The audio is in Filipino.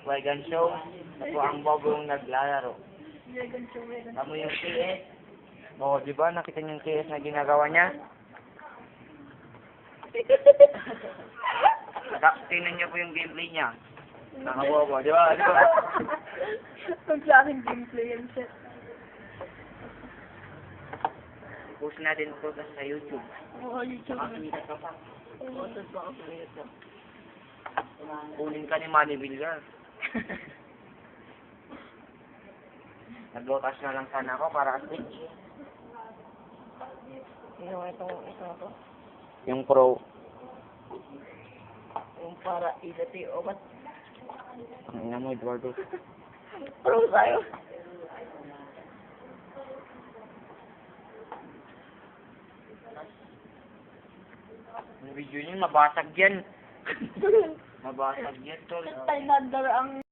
Wagan Show. Ako ang bobong naglalaro. Vegan show, vegan. Tamo yung KS. Oo, di ba? Nakita niyo yung KS na ginagawa niya? Tingnan niyo po yung gameplay niya. Nakabobo, di ba? Di ba? Pag sa akin gameplay yan siya. Post natin ito sa YouTube. Oo, YouTube. Makakita ka pa. Oo, tapos baka sa YouTube. Kunin ka ni Manny Villar. Naglotas na lang sana ako para switch. Ito to. Yung pro. Yung para idati o ba't Ang ina mo, Eduardo. pro tayo? Yung video niyo, mabasag yan. Mabasag yan, tol. Tayo nandar ang